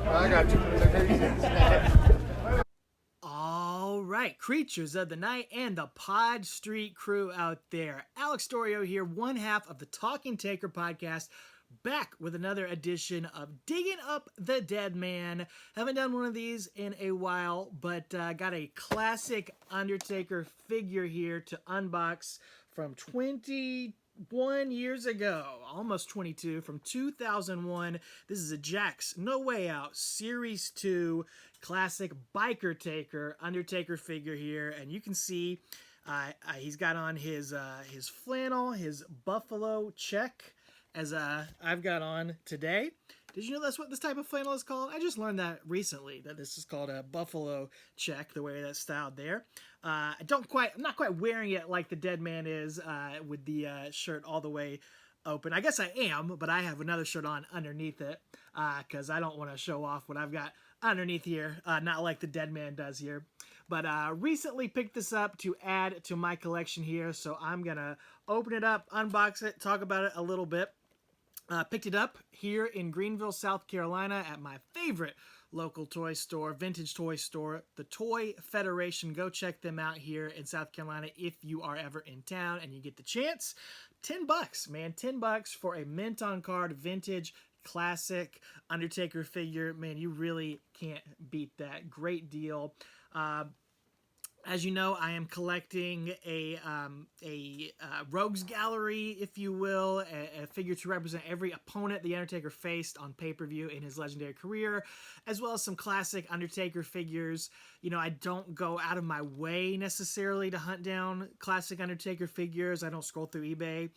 I got you. All right, creatures of the night and the Pod Street crew out there. Alex Storio here, one half of the Talking Taker podcast, back with another edition of Digging Up the Dead Man. Haven't done one of these in a while, but got a classic Undertaker figure here to unbox from 21 years ago, almost 22, from 2001. This is a Jakks No Way Out Series 2 classic biker taker Undertaker figure here, and you can see he's got on his flannel, his buffalo check, as I've got on today. Did you know that's what this type of flannel is called? I just learned that recently, that this is called a buffalo check, the way that's styled there. I'm not quite wearing it like the dead man is, with the shirt all the way open. I guess I am, but I have another shirt on underneath it, because I don't want to show off what I've got underneath here, not like the dead man does here. But recently picked this up to add to my collection here, so I'm gonna open it up, unbox it, talk about it a little bit. Picked it up here in Greenville, South Carolina at my favorite local toy store, vintage toy store, the Toy Federation. Go check them out here in South Carolina if you are ever in town and you get the chance. $10, man, $10 for a mint on card vintage classic Undertaker figure. Man, you really can't beat that. Great deal. As you know, I am collecting a rogues gallery, if you will, a figure to represent every opponent the Undertaker faced on pay-per-view in his legendary career, as well as some classic Undertaker figures. You know, I don't go out of my way necessarily to hunt down classic Undertaker figures. I don't scroll through eBay.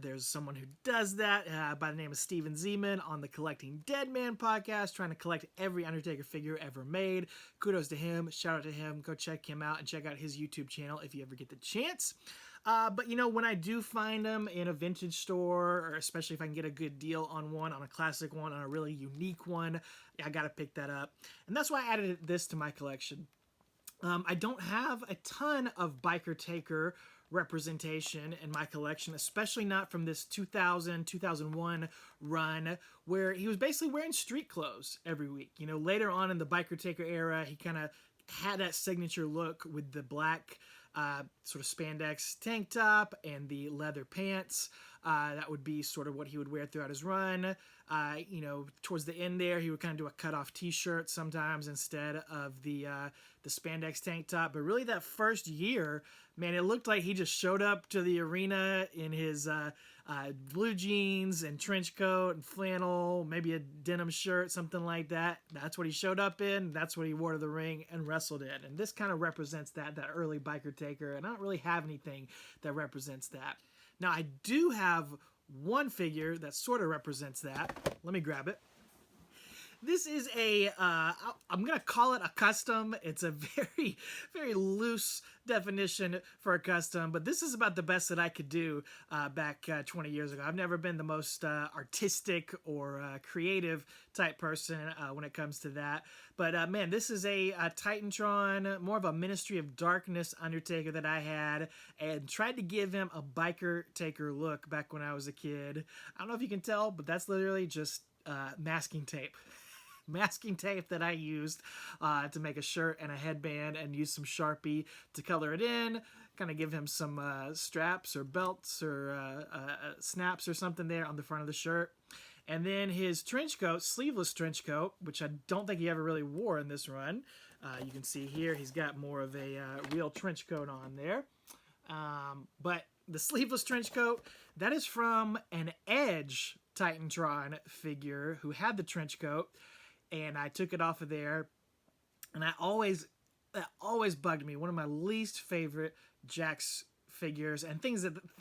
There's someone who does that by the name of Steven Zeman on the Collecting Dead Man podcast, trying to collect every Undertaker figure ever made. Kudos to him. Shout out to him. Go check him out and check out his YouTube channel if you ever get the chance. But you know, when I do find them in a vintage store, or especially if I can get a good deal on one, on a classic one, on a really unique one, I gotta pick that up. And that's why I added this to my collection. I don't have a ton of Biker Taker representation in my collection, especially not from this 2001 run where he was basically wearing street clothes every week. You know, later on in the Biker Taker era, he kind of had that signature look with the black sort of spandex tank top and the leather pants. That would be sort of what he would wear throughout his run. You know, towards the end there, he would kind of do a cut-off t-shirt sometimes instead of the spandex tank top. But really that first year, man, it looked like he just showed up to the arena in his blue jeans and trench coat and flannel, maybe a denim shirt, something like that. That's what he showed up in. That's what he wore to the ring and wrestled in. And this kind of represents that early Biker Taker. And I don't really have anything that represents that. Now, I do have one figure that sort of represents that. Let me grab it. This is I'm going to call it a custom. It's a very, very loose definition for a custom, but this is about the best that I could do back 20 years ago. I've never been the most artistic or creative type person when it comes to that. But man, this is a Titan Tron, more of a Ministry of Darkness Undertaker that I had, and tried to give him a Biker Taker look back when I was a kid. I don't know if you can tell, but that's literally just masking tape. Masking tape that I used to make a shirt and a headband, and use some Sharpie to color it in, kind of give him some straps or belts or snaps or something there on the front of the shirt. And then his trench coat, sleeveless trench coat, which I don't think he ever really wore in this run. You can see here he's got more of a real trench coat on there. But the sleeveless trench coat, that is from an Edge Titan Tron figure who had the trench coat. And I took it off of there, and that always bugged me. One of my least favorite Jakks figures, and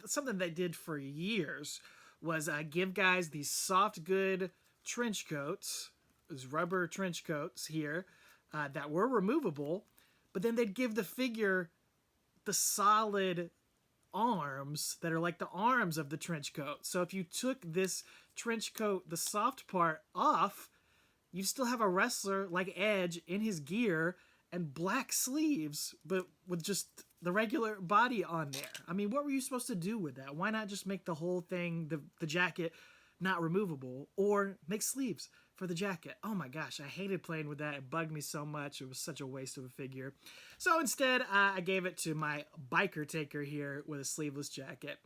something they did for years, was give guys these soft, good trench coats, these rubber trench coats here, that were removable, but then they'd give the figure the solid arms that are like the arms of the trench coat. So if you took this trench coat, the soft part, off, you still have a wrestler like Edge in his gear and black sleeves, but with just the regular body on there. I mean, what were you supposed to do with that? Why not just make the whole thing, the jacket, not removable, or make sleeves? for the jacket. Oh my gosh, I hated playing with that. It bugged me so much. It was such a waste of a figure. So instead, I gave it to my biker taker here with a sleeveless jacket.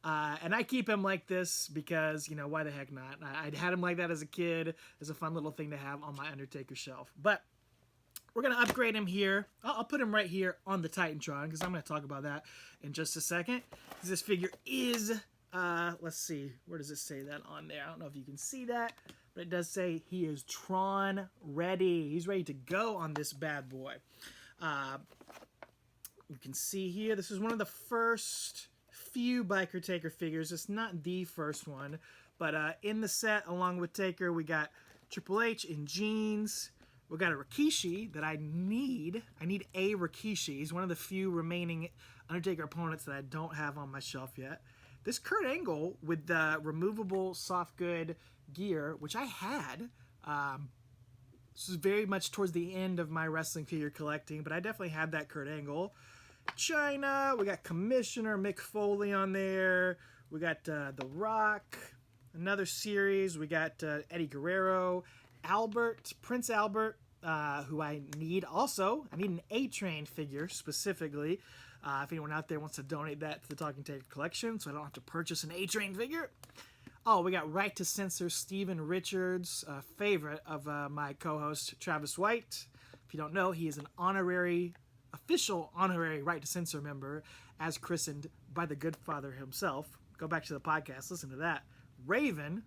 And I keep him like this because, you know, why the heck not? I had him like that as a kid. It's a fun little thing to have on my Undertaker shelf. But we're going to upgrade him here. I'll put him right here on the Titan Tron because I'm going to talk about that in just a second. This figure is, let's see, where does it say that on there? I don't know if you can see that, but it does say he is Tron ready. He's ready to go on this bad boy. You can see here, this is one of the first few Biker Taker figures. It's not the first one, but in the set, along with Taker, we got Triple H in jeans. We got a Rikishi that I need. I need a Rikishi. He's one of the few remaining Undertaker opponents that I don't have on my shelf yet. This Kurt Angle with the removable soft good gear, which I had. This is very much towards the end of my wrestling figure collecting, but I definitely had that Kurt Angle. China, we got Commissioner Mick Foley on there. We got The Rock, another series. We got Eddie Guerrero, Albert, Prince Albert, who I need also. I need an A-Train figure specifically. If anyone out there wants to donate that to the Talking Taker collection so I don't have to purchase an A-Train figure. Oh, we got Right to Censor Steven Richards, a favorite of my co-host Travis White. If you don't know, he is an official honorary Right to Censor member, as christened by the good father himself. Go back to the podcast, listen to that. Raven,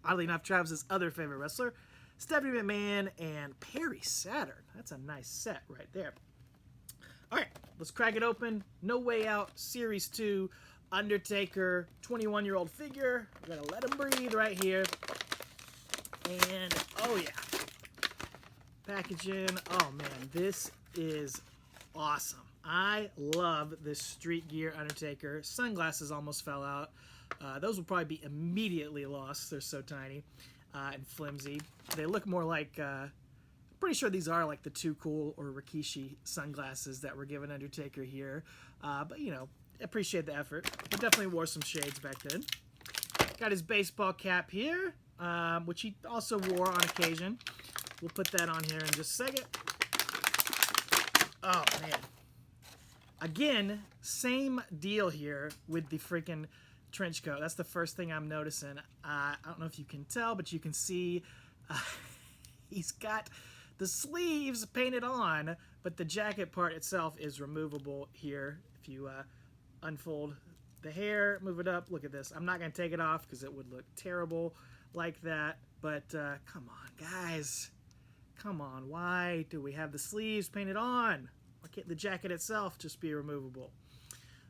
oddly enough, Travis's other favorite wrestler, Stephanie McMahon, and Perry Saturn. That's a nice set right there. All right, let's crack it open. No Way Out, Series 2, Undertaker, 21-year-old figure. We're going to let him breathe right here. And, oh yeah. Packaging. Oh man, this is awesome. I love this street gear Undertaker. Sunglasses almost fell out. Those will probably be immediately lost. They're so tiny and flimsy. They look more like, pretty sure these are like the Too Cool or Rikishi sunglasses that were given Undertaker here. But, you know, appreciate the effort. He definitely wore some shades back then. Got his baseball cap here, which he also wore on occasion. We'll put that on here in just a second. Oh, man. Again, same deal here with the freaking trench coat. That's the first thing I'm noticing. I don't know if you can tell, but you can see he's got the sleeves painted on, but the jacket part itself is removable here. If you unfold the hair, move it up, look at this. I'm not going to take it off because it would look terrible like that, but come on, guys. Come on, why do we have the sleeves painted on? Why can't the jacket itself just be removable?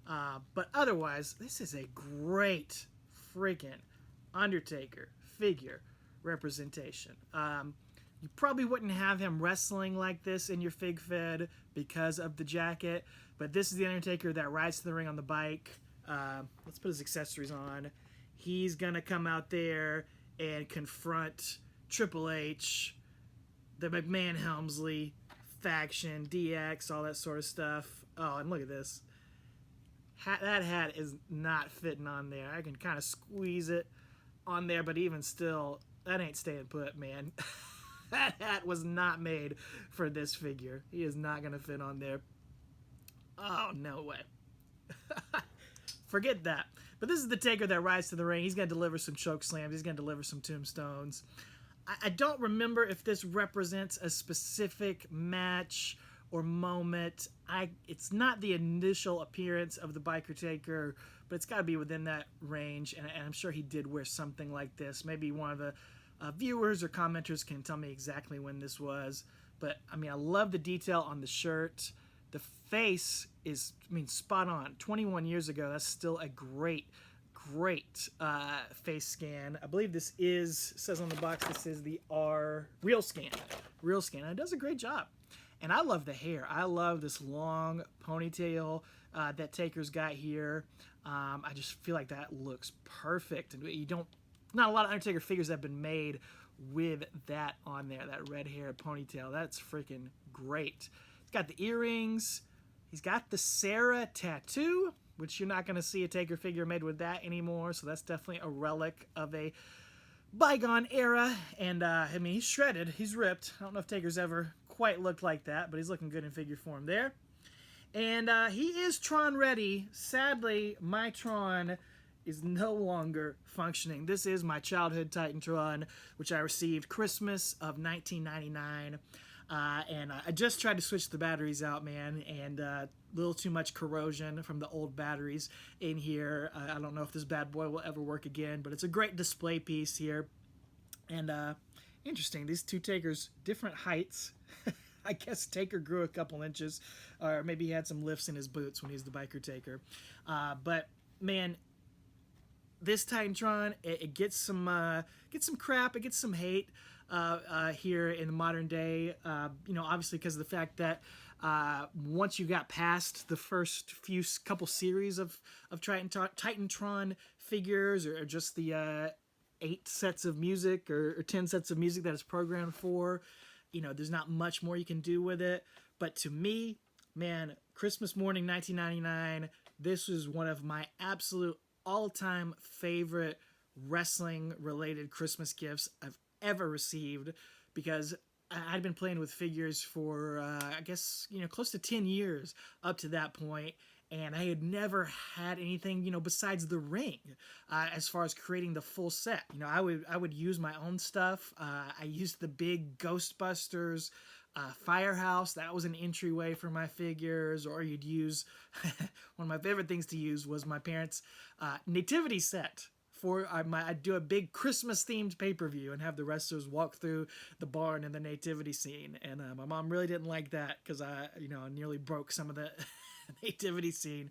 But otherwise, this is a great freaking Undertaker figure representation. You probably wouldn't have him wrestling like this in your Fig Fed because of the jacket, but this is the Undertaker that rides to the ring on the bike. Let's put his accessories on. He's going to come out there and confront Triple H, the McMahon Helmsley faction, DX, all that sort of stuff. Oh, and look at this. That hat is not fitting on there. I can kind of squeeze it on there, but even still, that ain't staying put, man. That hat was not made for this figure. He is not going to fit on there. Oh, no way. Forget that. But this is the Taker that rides to the ring. He's going to deliver some choke slams. He's going to deliver some tombstones. I don't remember if this represents a specific match or moment. It's not the initial appearance of the Biker Taker, but it's got to be within that range, and I'm sure he did wear something like this. Maybe one of the viewers or commenters can tell me exactly when this was, but I mean, I love the detail on the shirt. The face is, spot on. 21 years ago, that's still a great face scan. I believe this says on the box, this is the Real Scan. And it does a great job. And I love the hair. I love this long ponytail that Taker's got here. I just feel like that looks perfect. And not a lot of Undertaker figures have been made with that on there, that red hair ponytail. That's freaking great. He's got the earrings. He's got the Sarah tattoo, which you're not going to see a Taker figure made with that anymore. So that's definitely a relic of a bygone era, and I mean, he's shredded, he's ripped. I don't know if Taker's ever quite looked like that, but he's looking good in figure form there. And he is Tron ready. Sadly, my Tron is no longer functioning. This is my childhood Titan Tron, which I received Christmas of 1999. And I just tried to switch the batteries out, man, and a little too much corrosion from the old batteries in here. I don't know if this bad boy will ever work again, but it's a great display piece here. And interesting, these two Takers, different heights. I guess Taker grew a couple inches, or maybe he had some lifts in his boots when he was the biker Taker. But man, this Titan Tron, it gets some crap, it gets some hate here in the modern day. Obviously because of the fact that once you got past the first couple series of Titan Tron figures, or just the 8 sets of music or 10 sets of music that it's programmed for, there's not much more you can do with it. But to me, man, Christmas morning 1999, this was one of my absolute all-time favorite wrestling-related Christmas gifts I've ever received, because I'd been playing with figures for, I guess, close to 10 years up to that point, and I had never had anything, besides the ring, as far as creating the full set. I would use my own stuff. I used the big Ghostbusters Firehouse. That was an entryway for my figures. Or you'd use one of my favorite things to use was my parents' nativity set. I'd do a big Christmas themed pay-per-view and have the wrestlers walk through the barn in the nativity scene. And my mom really didn't like that, because I nearly broke some of the nativity scene.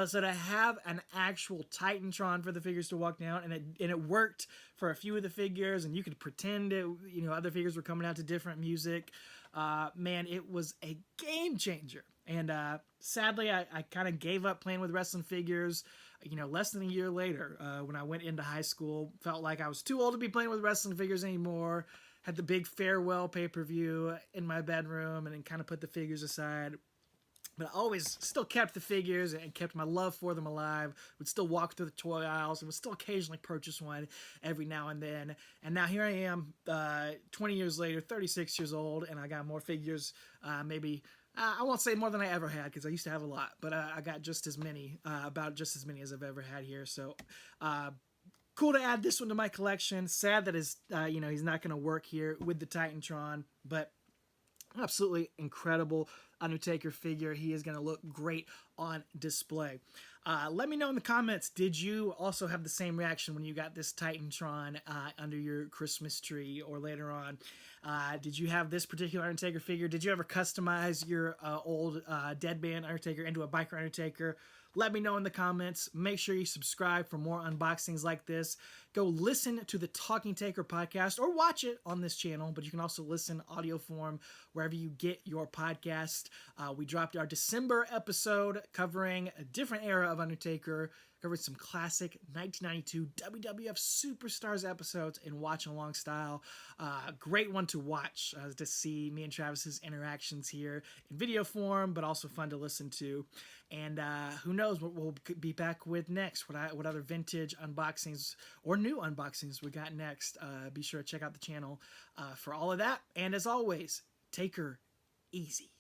So to have an actual Titan Tron for the figures to walk down, and it worked for a few of the figures, and you could pretend other figures were coming out to different music. Man, it was a game changer. And sadly, I kind of gave up playing with wrestling figures, less than a year later, when I went into high school. Felt like I was too old to be playing with wrestling figures anymore. Had the big farewell pay-per-view in my bedroom, and then kind of put the figures aside. But I always still kept the figures and kept my love for them alive. Would still walk through the toy aisles and would still occasionally purchase one every now and then. And now here I am, 20 years later, 36 years old, and I got more figures, maybe... I won't say more than I ever had, because I used to have a lot, but I got just as many, about just as many as I've ever had here. So cool to add this one to my collection. Sad that he's not going to work here with the Titan Tron, but absolutely incredible Undertaker figure. He is going to look great on display. Let me know in the comments, did you also have the same reaction when you got this Titan Tron under your Christmas tree or later on? Did you have this particular Undertaker figure? Did you ever customize your old Deadman Undertaker into a biker Undertaker? Let me know in the comments. Make sure you subscribe for more unboxings like this. Go listen to the Talking Taker podcast, or watch it on this channel, but you can also listen audio form wherever you get your podcast. We dropped our December episode covering a different era of Undertaker, covered some classic 1992 WWF Superstars episodes in watch-along style. Great one to watch, to see me and Travis's interactions here in video form, but also fun to listen to. And who knows what we'll be back with next, what other vintage unboxings or new unboxings we got next. Be sure to check out the channel for all of that. And as always, take her easy.